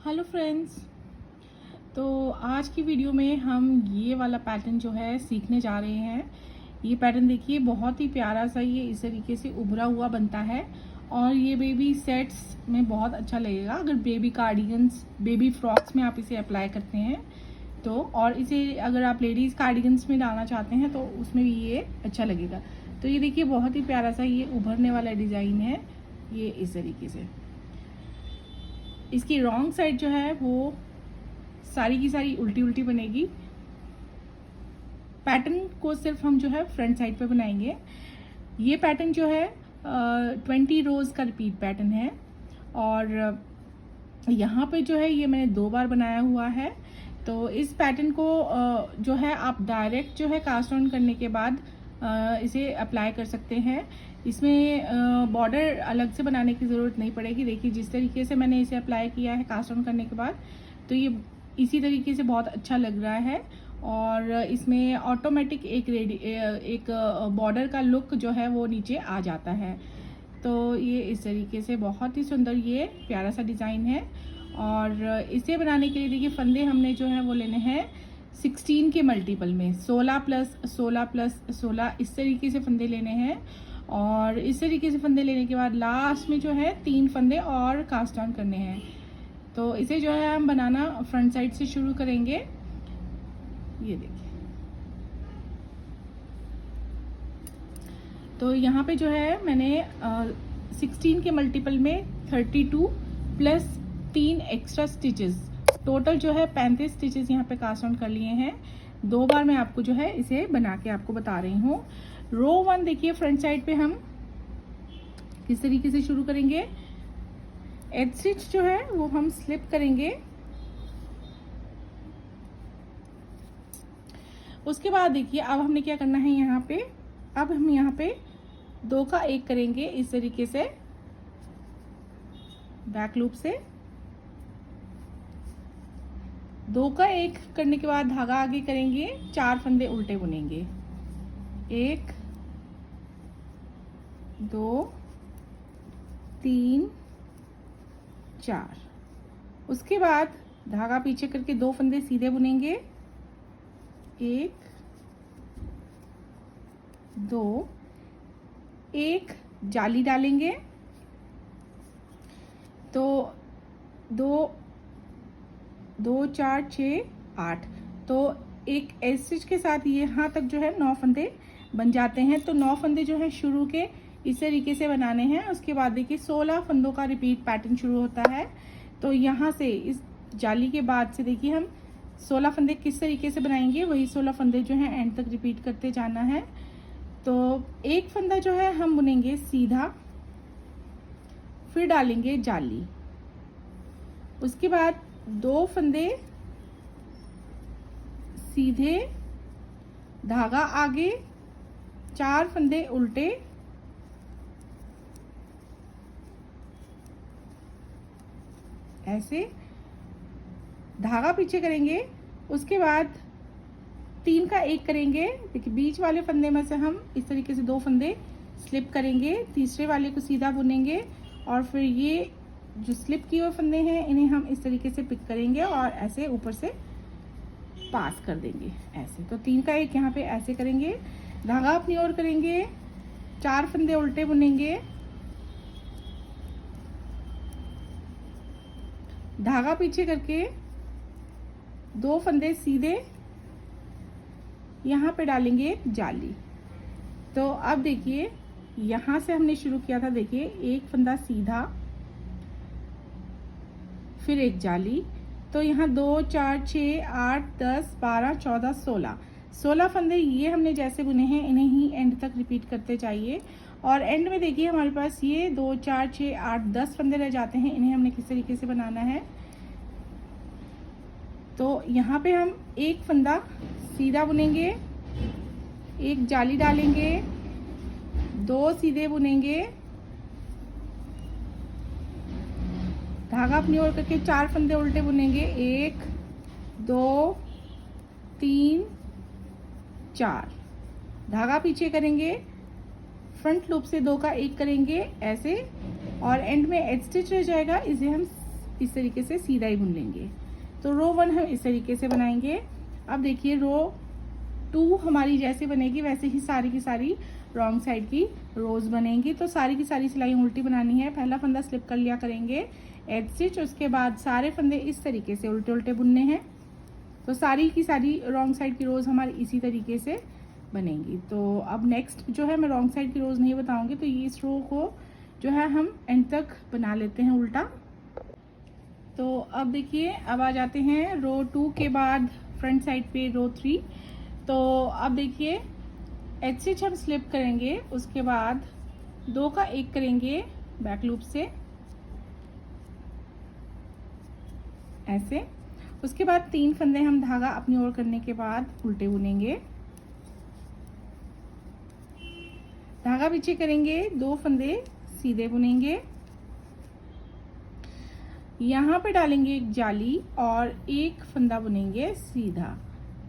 Hello friends. तो आज की वीडियो में हम ये वाला पैटर्न जो है सीखने जा रहे हैं। ये पैटर्न देखिए बहुत ही प्यारा सा, ये इस तरीके से उभरा हुआ बनता है और ये बेबी सेट्स में बहुत अच्छा लगेगा। अगर बेबी कार्डिगन्स, बेबी फ्रॉक्स में आप इसे अप्लाई करते हैं तो, और इसे अगर आप लेडीज़ कार्डिगन्स में डालना चाहते हैं तो उसमें भी ये अच्छा लगेगा। तो ये देखिए बहुत ही प्यारा सा ये उभरने वाला डिज़ाइन है, ये इस तरीके से। इसकी रॉन्ग साइड जो है वो सारी की सारी उल्टी उल्टी बनेगी। पैटर्न को सिर्फ हम जो है फ्रंट साइड पे बनाएंगे। ये पैटर्न जो है 20 रोज का रिपीट पैटर्न है और यहाँ पे जो है ये मैंने 2 बार बनाया हुआ है। तो इस पैटर्न को जो है आप डायरेक्ट जो है कास्ट ऑन करने के बाद इसे अप्लाई कर सकते हैं। इसमें बॉर्डर अलग से बनाने की ज़रूरत नहीं पड़ेगी। देखिए जिस तरीके से मैंने इसे अप्लाई किया है कास्ट ऑन करने के बाद, तो ये इसी तरीके से बहुत अच्छा लग रहा है और इसमें ऑटोमेटिक एक बॉर्डर का लुक जो है वो नीचे आ जाता है। तो ये इस तरीके से बहुत ही सुंदर ये प्यारा सा डिज़ाइन है। और इसे बनाने के लिए देखिए फंदे हमने जो है वो लेने हैं 16 के मल्टीपल में, 16 प्लस 16 प्लस 16, इस तरीके से फंदे लेने हैं। और इस तरीके से फंदे लेने के बाद लास्ट में जो है 3 फंदे और कास्ट ऑन करने हैं। तो इसे जो है हम बनाना फ्रंट साइड से शुरू करेंगे। ये देखिए, तो यहाँ पे जो है मैंने 16 के मल्टीपल में 32 प्लस 3 एक्स्ट्रा स्टिचेस, टोटल जो है 35 स्टिचेस यहाँ पे कास्ट ऑन कर लिए हैं। 2 बार मैं आपको जो है इसे बना के आपको बता रही हूँ। रो 1 देखिए फ्रंट साइड पे हम किस तरीके से शुरू करेंगे। एज स्टिच जो है वो हम स्लिप करेंगे। उसके बाद देखिए अब हमने क्या करना है यहाँ पे, अब हम यहाँ पे 2 का 1 करेंगे इस तरीके से बैक लूप से। 2 का 1 करने के बाद धागा आगे करेंगे, 4 फंदे उल्टे बुनेंगे, 1 2 3 4। उसके बाद धागा पीछे करके 2 फंदे सीधे बुनेंगे, 1 2, 1 जाली डालेंगे। तो 2 2 4 6 8, तो एक एज स्टिच के साथ यहाँ तक जो है 9 फंदे बन जाते हैं। तो 9 फंदे जो है शुरू के इस तरीके से बनाने हैं। उसके बाद देखिए 16 फंदों का रिपीट पैटर्न शुरू होता है। तो यहाँ से इस जाली के बाद से देखिए हम 16 फंदे किस तरीके से बनाएंगे, वही 16 फंदे जो है एंड तक रिपीट करते जाना है। तो एक फंदा जो है हम बुनेंगे सीधा, फिर डालेंगे जाली। उसके बाद 2 फंदे सीधे, धागा आगे, 4 फंदे उल्टे, ऐसे धागा पीछे करेंगे। उसके बाद 3 का 1 करेंगे। देखिए बीच वाले फंदे में से हम इस तरीके से 2 फंदे स्लिप करेंगे, तीसरे वाले को सीधा बुनेंगे और फिर ये जो स्लिप किए हुए फंदे हैं इन्हें हम इस तरीके से पिक करेंगे और ऐसे ऊपर से पास कर देंगे ऐसे। तो 3 का 1 यहाँ पे ऐसे करेंगे, धागा अपनी ओर करेंगे, 4 फंदे उल्टे बुनेंगे, धागा पीछे करके 2 फंदे सीधे, यहाँ पे डालेंगे जाली। तो अब देखिए यहाँ से हमने शुरू किया था, देखिए 1 फंदा सीधा, फिर 1 जाली। तो यहाँ 2 4 6 8 10 12 14 16 फंदे ये हमने जैसे बुने हैं इन्हें ही एंड तक रिपीट करते जाइए। और एंड में देखिए हमारे पास ये 2 4 6 8 10 फंदे रह जाते हैं, इन्हें हमने किस तरीके से बनाना है। तो यहाँ पे हम 1 फंदा सीधा बुनेंगे, 1 जाली डालेंगे, 2 सीधे बुनेंगे, धागा अपनी ओर करके 4 फंदे उल्टे बुनेंगे, 1 2 3 4, धागा पीछे करेंगे, फ्रंट लूप से 2 का 1 करेंगे ऐसे, और एंड में एज स्टिच रह जाएगा, इसे हम इस तरीके से सीधा ही बुन लेंगे। तो रो 1 हम इस तरीके से बनाएंगे। अब देखिए रो 2 हमारी जैसे बनेगी वैसे ही सारी की सारी रॉन्ग साइड की रोज बनेंगी। तो सारी की सारी सिलाई उल्टी बनानी है। पहला फंदा स्लिप कर लिया करेंगे एज स्टिच, उसके बाद सारे फंदे इस तरीके से उल्टे उल्टे बुनने हैं। तो सारी की सारी रॉन्ग साइड की रोज हमारी इसी तरीके से बनेंगी। तो अब नेक्स्ट जो है मैं रॉन्ग साइड की रोज नहीं बताऊंगी, तो ये इस रो को जो है हम एंड तक बना लेते हैं उल्टा। तो अब देखिए अब आ जाते हैं रो 2 के बाद फ्रंट साइड पे रो 3। तो अब देखिए एच स्टिच हम स्लिप करेंगे, उसके बाद 2 का 1 करेंगे बैक लूप से ऐसे। उसके बाद 3 फंदे हम धागा अपनी ओर करने के बाद उल्टे बुनेंगे, धागा पीछे करेंगे, 2 फंदे सीधे बुनेंगे, यहाँ पे डालेंगे एक जाली और 1 फंदा बुनेंगे सीधा।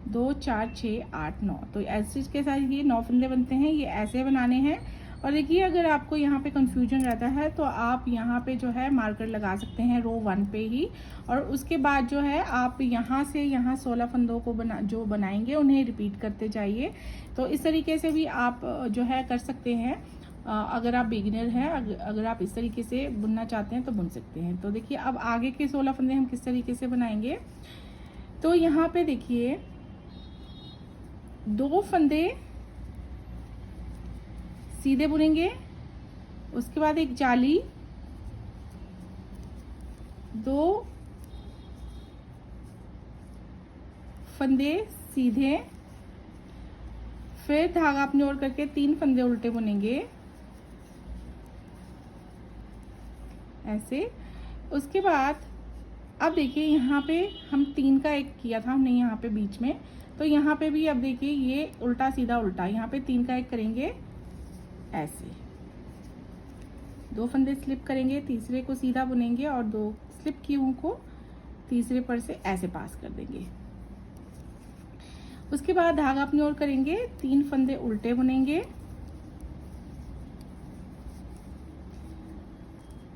2 4 6 8 9। तो ऐसे के साथ ये 9 फंदे बनते हैं, ये ऐसे बनाने हैं। और देखिए अगर आपको यहाँ पे कंफ्यूजन रहता है तो आप यहाँ पे जो है मार्कर लगा सकते हैं रो 1 पे ही, और उसके बाद जो है आप यहाँ से यहाँ 16 फंदों को जो बनाएंगे उन्हें रिपीट करते जाइए। तो इस तरीके से भी आप जो है कर सकते हैं। अगर आप बिगिनर हैं, अगर आप इस तरीके से बुनना चाहते हैं तो बुन सकते हैं। तो देखिए अब आगे के 16 फंदे हम किस तरीके से बनाएंगे। तो यहाँ पे देखिए 2 फंदे सीधे बुनेंगे, उसके बाद एक जाली, 2 फंदे सीधे, फिर धागा अपनी ओर करके 3 फंदे उल्टे बुनेंगे ऐसे। उसके बाद अब देखिए यहाँ पे हम 3 का 1 किया था हमने यहाँ पे बीच में, तो यहाँ पे भी अब देखिए ये उल्टा सीधा उल्टा, यहाँ पे 3 का 1 करेंगे ऐसे, 2 फंदे स्लिप करेंगे, तीसरे को सीधा बुनेंगे और 2 स्लिप की हुई को तीसरे पर से ऐसे पास कर देंगे। उसके बाद धागा अपनी ओर करेंगे, 3 फंदे उल्टे बुनेंगे,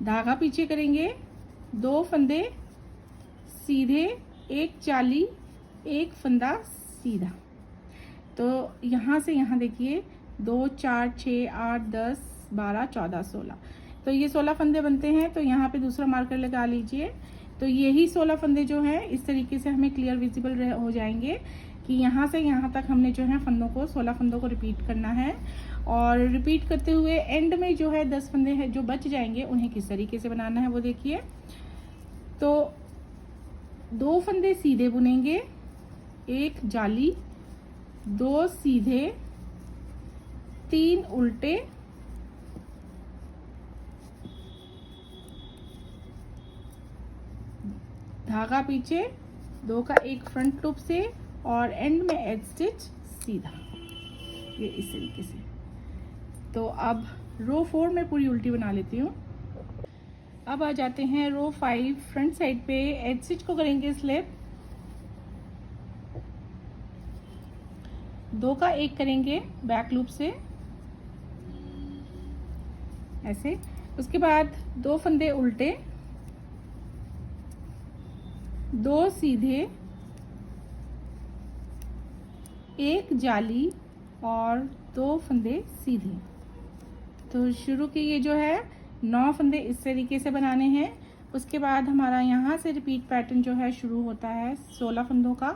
धागा पीछे करेंगे, 2 फंदे सीधे, 1 जाली, 1 फंदा सीधा। तो यहाँ से यहाँ देखिए 2 4 6 8 10 12 14 16, तो ये 16 फंदे बनते हैं। तो यहाँ पे दूसरा मार्कर लगा लीजिए। तो यही 16 फंदे जो हैं इस तरीके से हमें क्लियर विजिबल हो जाएंगे कि यहाँ से यहाँ तक हमने जो है फंदों को 16 फंदों को रिपीट करना है। और रिपीट करते हुए एंड में जो है 10 फंदे हैं जो बच जाएंगे उन्हें किस तरीके से बनाना है वो देखिए। तो 2 फंदे सीधे बुनेंगे, 1 जाली, 2 सीधे, 3 उल्टे, धागा पीछे, 2 का 1 फ्रंट लूप से और एंड में एज स्टिच सीधा, ये इस तरीके से। तो अब रो 4 में पूरी उल्टी बना लेती हूँ। अब आ जाते हैं रो 5 फ्रंट साइड पे, एज स्टिच को करेंगे स्लिप, 2 का 1 करेंगे बैक लूप से ऐसे। उसके बाद 2 फंदे उल्टे, 2 सीधे, 1 जाली और 2 फंदे सीधे। तो शुरू के ये जो है 9 फंदे इस तरीके से बनाने हैं। उसके बाद हमारा यहाँ से रिपीट पैटर्न जो है शुरू होता है 16 फंदों का।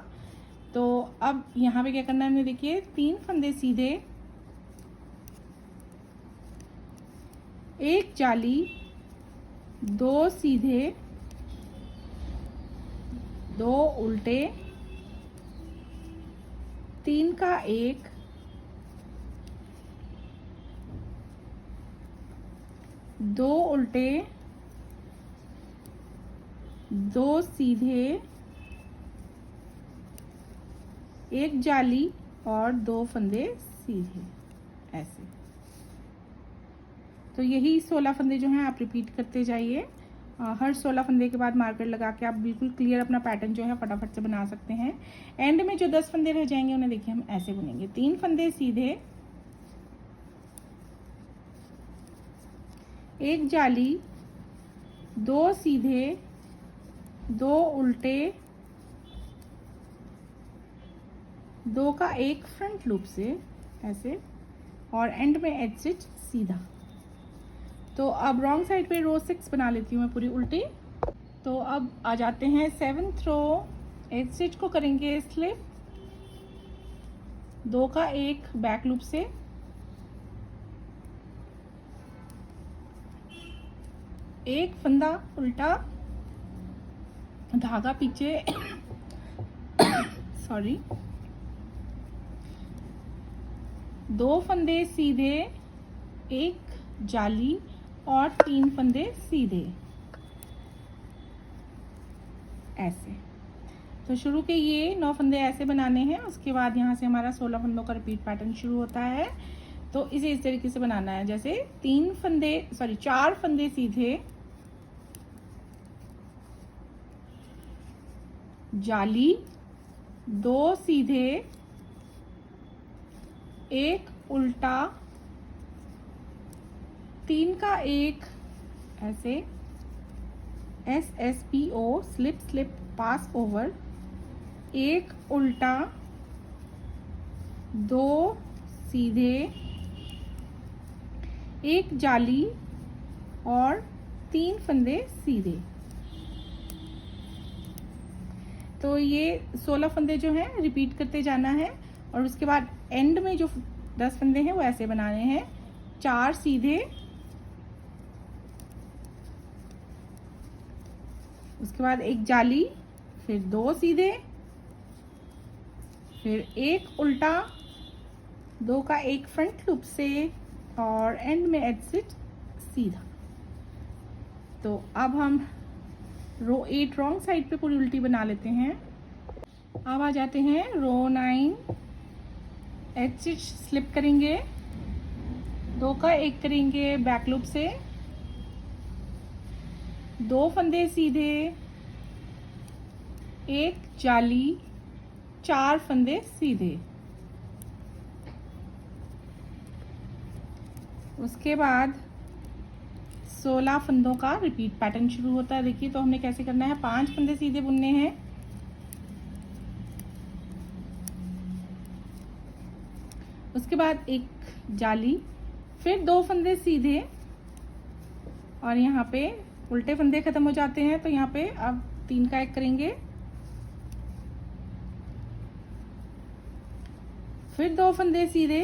तो अब यहाँ पे क्या करना है हमने, देखिए 3 फंदे सीधे, 1 जाली, 2 सीधे, 2 उल्टे, 3 का 1, 2 उल्टे, 2 सीधे, 1 जाली और 2 फंदे सीधे ऐसे। तो यही 16 फंदे जो हैं आप रिपीट करते जाइए। हर 16 फंदे के बाद मार्कर लगा के आप बिल्कुल क्लियर अपना पैटर्न जो है फटाफट से बना सकते हैं। एंड में जो 10 फंदे रह जाएंगे उन्हें देखिए हम ऐसे बुनेंगे, 3 फंदे सीधे, 1 जाली, 2 सीधे, 2 उल्टे, 2 का एक फ्रंट लूप से ऐसे, और एंड में एज स्टिच सीधा। तो अब रॉन्ग साइड पे रो 6 बना लेती हूँ मैं पूरी उल्टी। तो अब आ जाते हैं 7th रो, एज स्टिच को करेंगे स्लिप, 2 का एक बैक लूप से, एक फंदा उल्टा, धागा पीछे सॉरी, 2 फंदे सीधे, एक जाली और 3 फंदे सीधे ऐसे। तो शुरू के ये 9 फंदे ऐसे बनाने हैं। उसके बाद यहाँ से हमारा 16 फंदों का रिपीट पैटर्न शुरू होता है। तो इसे इस तरीके से बनाना है, जैसे 4 फंदे सीधे, जाली, 2 सीधे, एक उल्टा, 3 का एक ऐसे, SSPO स्लिप स्लिप पास ओवर, एक उल्टा, 2 सीधे, एक जाली और 3 फंदे सीधे। तो ये 16 फंदे जो हैं रिपीट करते जाना है। और उसके बाद एंड में जो 10 फंदे हैं वो ऐसे बनाने हैं, 4 सीधे, उसके बाद एक जाली, फिर 2 सीधे, फिर एक उल्टा, 2 का एक फ्रंट लूप से, और एंड में एज स्टिच सीधा। तो अब हम रो 8 रॉन्ग साइड पे पूरी उल्टी बना लेते हैं। अब आ जाते हैं रो 9, एज स्टिच स्लिप करेंगे, 2 का एक करेंगे बैक लूप से, 2 फंदे सीधे, एक जाली, 4 फंदे सीधे। उसके बाद 16 फंदों का रिपीट पैटर्न शुरू होता है। देखिए तो हमने कैसे करना है, 5 फंदे सीधे बुनने हैं, उसके बाद एक जाली, फिर 2 फंदे सीधे, और यहाँ पे उल्टे फंदे खत्म हो जाते हैं। तो यहाँ पे अब 3 का एक करेंगे, फिर 2 फंदे सीधे,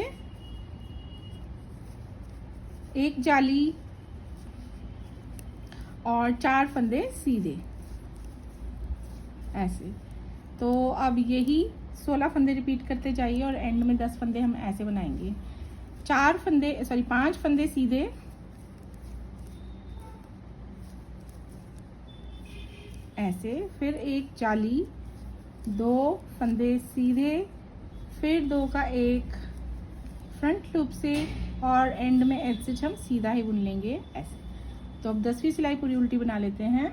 एक जाली और 4 फंदे सीधे ऐसे। तो अब यही 16 फंदे रिपीट करते जाइए और एंड में 10 फंदे हम ऐसे बनाएंगे। 5 फंदे सीधे, ऐसे, फिर एक जाली, 2 फंदे सीधे, फिर 2 का एक फ्रंट लूप से, और एंड में एज स्टिच हम सीधा ही बुन लेंगे ऐसे। तो अब 10वीं सिलाई पूरी उल्टी बना लेते हैं।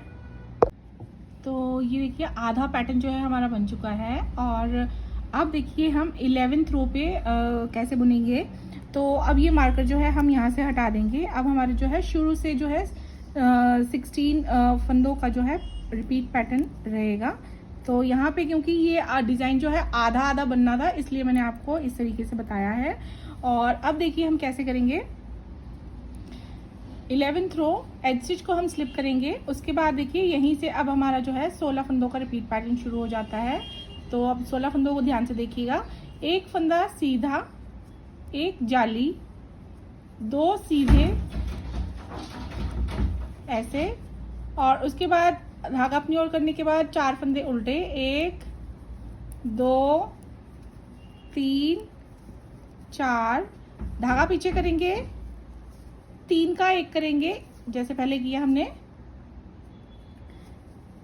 तो ये देखिए आधा पैटर्न जो है हमारा बन चुका है। और अब देखिए हम 11th रो पे कैसे बुनेंगे। तो अब ये मार्कर जो है हम यहाँ से हटा देंगे। अब हमारे जो है शुरू से जो है 16 फंदों का जो है रिपीट पैटर्न रहेगा। तो यहाँ पे क्योंकि ये डिज़ाइन जो है आधा आधा बनना था, इसलिए मैंने आपको इस तरीके से बताया है। और अब देखिए हम कैसे करेंगे। 11th रो एज स्टिच को हम स्लिप करेंगे। उसके बाद देखिए यहीं से अब हमारा जो है 16 फंदों का रिपीट पैटर्न शुरू हो जाता है। तो अब 16 फंदों को ध्यान से देखिएगा। एक फंदा सीधा, एक जाली, 2 सीधे ऐसे, और उसके बाद धागा अपनी ओर करने के बाद 4 फंदे उल्टे, 1 2 3 4, धागा पीछे करेंगे, 3 का एक करेंगे जैसे पहले किया हमने,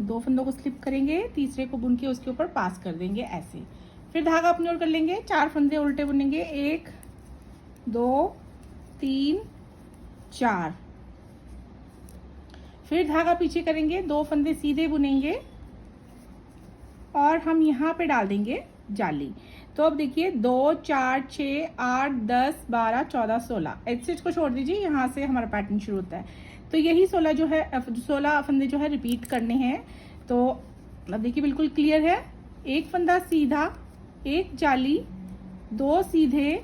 2 फंदों को स्लिप करेंगे, तीसरे को बुन के उसके ऊपर पास कर देंगे ऐसे। फिर धागा अपनी ओर कर लेंगे, 4 फंदे उल्टे बुनेंगे, 1 2 3 4, फिर धागा पीछे करेंगे, 2 फंदे सीधे बुनेंगे, और हम यहाँ पे डाल देंगे जाली। तो अब देखिए 2 4 6 8 10 12 14 16, एज स्टिच को छोड़ दीजिए, यहाँ से हमारा पैटर्न शुरू होता है। तो यही 16 फंदे जो है रिपीट करने हैं। तो अब देखिए बिल्कुल क्लियर है। एक फंदा सीधा, एक जाली, 2 सीधे,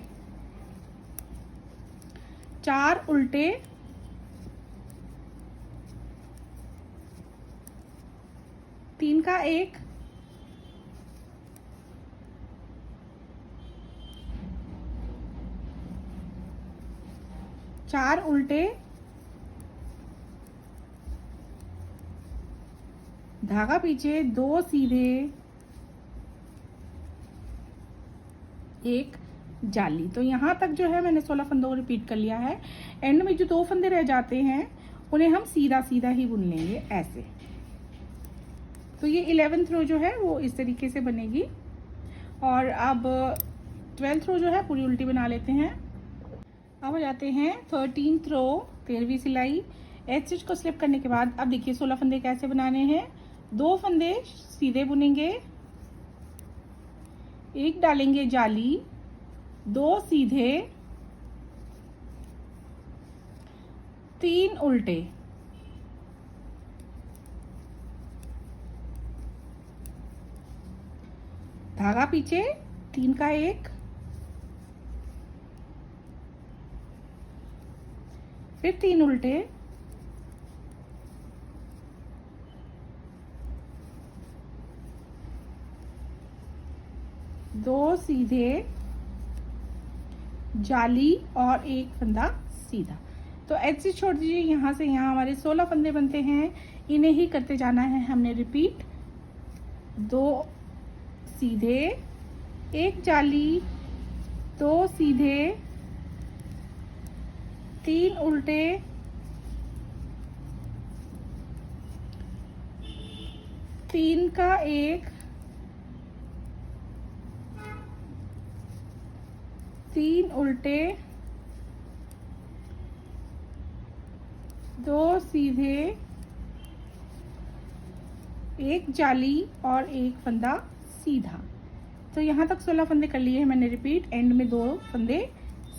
4 उल्टे, 3 का 1, 4 उल्टे, धागा पीछे, 2 सीधे, 1 जाली। तो यहाँ तक जो है मैंने 16 फंदों को रिपीट कर लिया है। एंड में जो 2 फंदे रह जाते हैं उन्हें हम सीधा सीधा ही बुन लेंगे ऐसे। तो ये 11th रो जो है वो इस तरीके से बनेगी। और अब 12th रो जो है पूरी उल्टी बना लेते हैं। अब आ जाते हैं 13th रो, 13वीं सिलाई। एज स्टिच को स्लिप करने के बाद अब देखिए 16 फंदे कैसे बनाने हैं। 2 फंदे सीधे बुनेंगे, 1 डालेंगे जाली, 2 सीधे, 3 उल्टे, धागा पीछे, 3 का 1, फिर 3 उल्टे, दो सीधे, जाली और 1 फंदा सीधा। तो ऐसे छोड़ दीजिए। यहाँ से यहाँ हमारे 16 फंदे बनते हैं। इन्हें ही करते जाना है हमने रिपीट। 2 सीधे, 1 जाली, 2 सीधे, 3 उल्टे, 3 का 1, 3 उल्टे, 2 सीधे, 1 जाली और 1 फंदा सीधा। तो यहाँ तक 16 फंदे कर लिए हैं मैंने रिपीट। एंड में 2 फंदे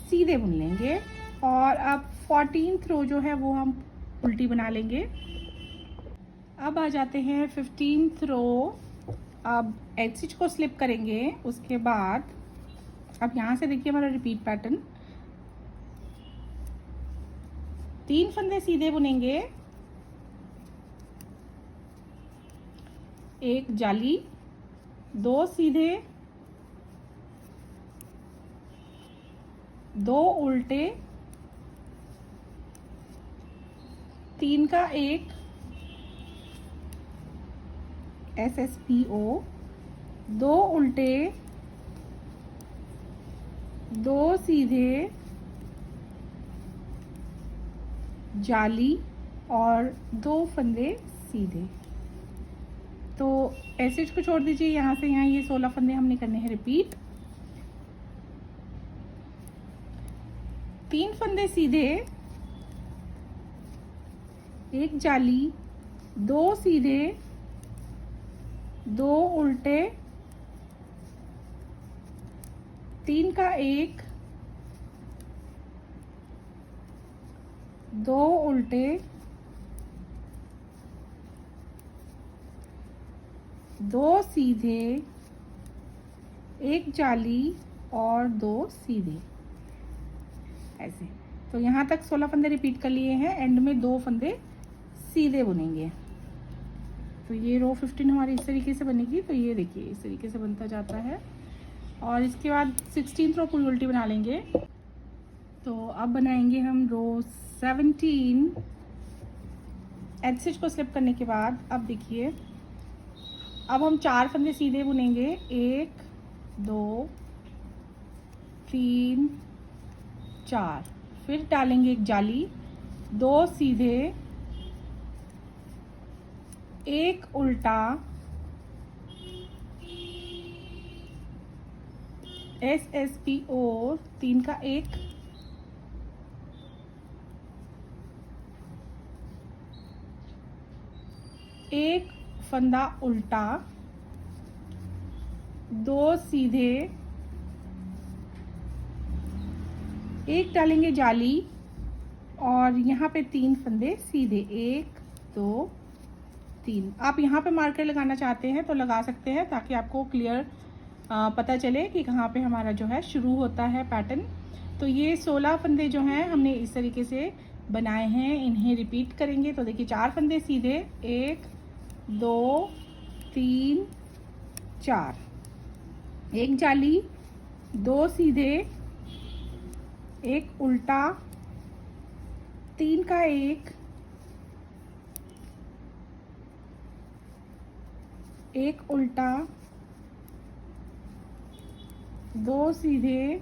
सीधे बुन लेंगे। और अब 14th रो जो है वो हम उल्टी बना लेंगे। अब आ जाते हैं 15th रो। अब एज स्टिच को स्लिप करेंगे। उसके बाद अब यहाँ से देखिए हमारा रिपीट पैटर्न। 3 फंदे सीधे बुनेंगे, 1 जाली, 2 सीधे, 2 उल्टे, 3 का 1, SSPO, 2 उल्टे, 2 सीधे, जाली और 2 फंदे सीधे। तो ऐसे को छोड़ दीजिए। यहाँ से यहाँ ये 16 फंदे हमने करने हैं रिपीट। 3 फंदे सीधे, 1 जाली, 2 सीधे, 2 उल्टे, 3 का 1, 2 उल्टे, 2 सीधे, 1 जाली और 2 सीधे ऐसे। तो यहाँ तक 16 फंदे रिपीट कर लिए हैं। एंड में 2 फंदे सीधे बुनेंगे। तो ये रो 15 हमारी इस तरीके से बनेगी। तो ये देखिए इस तरीके से बनता जाता है। और इसके बाद 16th रो पूरी उल्टी बना लेंगे। तो अब बनाएंगे हम रो 17। एज स्टिच को स्लिप करने के बाद अब देखिए अब हम 4 फंदे सीधे बुनेंगे। 1 2 3 4, फिर डालेंगे 1 जाली, 2 सीधे, 1 उल्टा, SSPO, 3 का 1, एक फंदा उल्टा, 2 सीधे, 1 डालेंगे जाली और यहाँ पे 3 फंदे सीधे। 1 2 3। आप यहाँ पे मार्कर लगाना चाहते हैं तो लगा सकते हैं, ताकि आपको क्लियर पता चले कि कहाँ पे हमारा जो है शुरू होता है पैटर्न। तो ये 16 फंदे जो हैं हमने इस तरीके से बनाए हैं, इन्हें रिपीट करेंगे। तो देखिए 4 फंदे सीधे, 1 2 3 4, एक जाली, 2 सीधे, एक उल्टा, 3 का 1 उल्टा, 2 सीधे,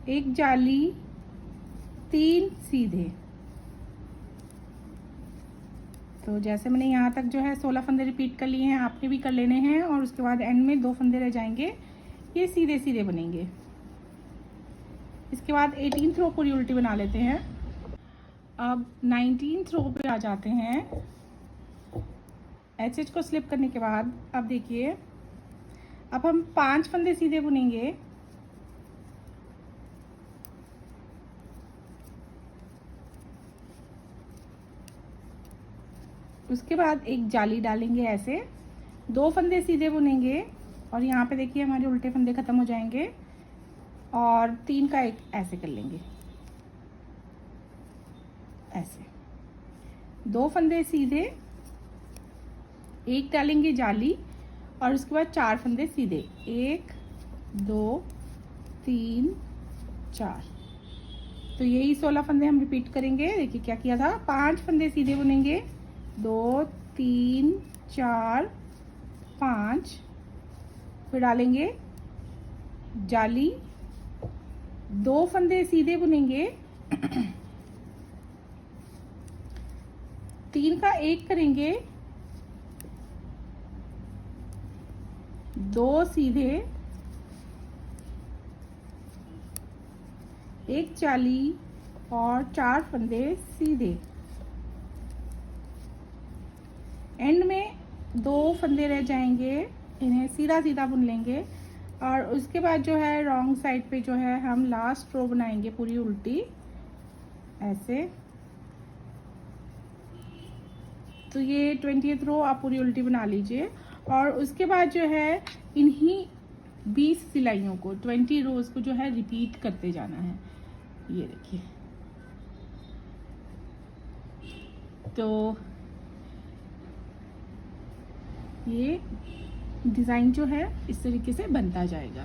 एक जाली, 3 सीधे। तो जैसे मैंने यहाँ तक जो है 16 फंदे रिपीट कर लिए हैं, आपने भी कर लेने हैं। और उसके बाद एंड में 2 फंदे रह जाएंगे, ये सीधे सीधे बनेंगे। इसके बाद 18 रो पूरी उल्टी बना लेते हैं। अब 19 रो पे आ जाते हैं। एच को स्लिप करने के बाद अब देखिए, अब हम 5 फंदे सीधे बुनेंगे। उसके बाद एक जाली डालेंगे, ऐसे 2 फंदे सीधे बुनेंगे। और यहाँ पे देखिए हमारे उल्टे फंदे खत्म हो जाएंगे, और 3 का 1 ऐसे कर लेंगे, ऐसे 2 फंदे सीधे, एक डालेंगे जाली, और उसके बाद 4 फंदे सीधे, 1 2 3 4। तो यही 16 फंदे हम रिपीट करेंगे। देखिए क्या किया था, 5 फंदे सीधे बुनेंगे, 2 3 4 5, फिर डालेंगे जाली, 2 फंदे सीधे बुनेंगे, 3 का 1 करेंगे, 2 सीधे, एक जाली, और 4 फंदे सीधे। एंड में 2 फंदे रह जाएंगे, इन्हें सीधा सीधा बुन लेंगे। और उसके बाद जो है रॉन्ग साइड पे जो है हम लास्ट रो बनाएंगे पूरी उल्टी, ऐसे। तो ये 20th रो आप पूरी उल्टी बना लीजिए। और उसके बाद जो है इन्हीं 20 सिलाइयों को, 20 रोज को जो है रिपीट करते जाना है। ये देखिए, तो ये डिज़ाइन जो है इस तरीके से बनता जाएगा।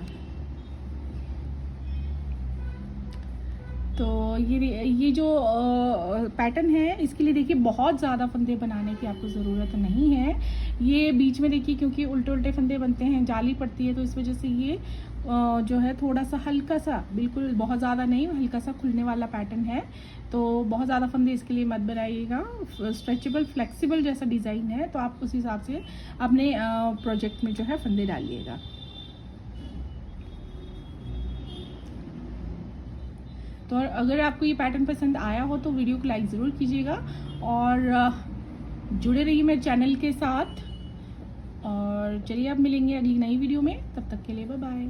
तो ये जो पैटर्न है, इसके लिए देखिए बहुत ज़्यादा फंदे बनाने की आपको ज़रूरत नहीं है। ये बीच में देखिए, क्योंकि उल्टे उल्टे फंदे बनते हैं, जाली पड़ती है, तो इस वजह से ये जो है थोड़ा सा हल्का सा, बिल्कुल बहुत ज़्यादा नहीं, हल्का सा खुलने वाला पैटर्न है। तो बहुत ज़्यादा फंदे इसके लिए मत बनाइएगा। स्ट्रेचेबल फ्लेक्सिबल जैसा डिज़ाइन है, तो आप उस हिसाब से अपने प्रोजेक्ट में जो है फंदे डालिएगा। तो अगर आपको ये पैटर्न पसंद आया हो तो वीडियो को लाइक ज़रूर कीजिएगा, और जुड़े रहिए मेरे चैनल के साथ। और चलिए अब मिलेंगे अगली नई वीडियो में, तब तक के लिए बाय बाय।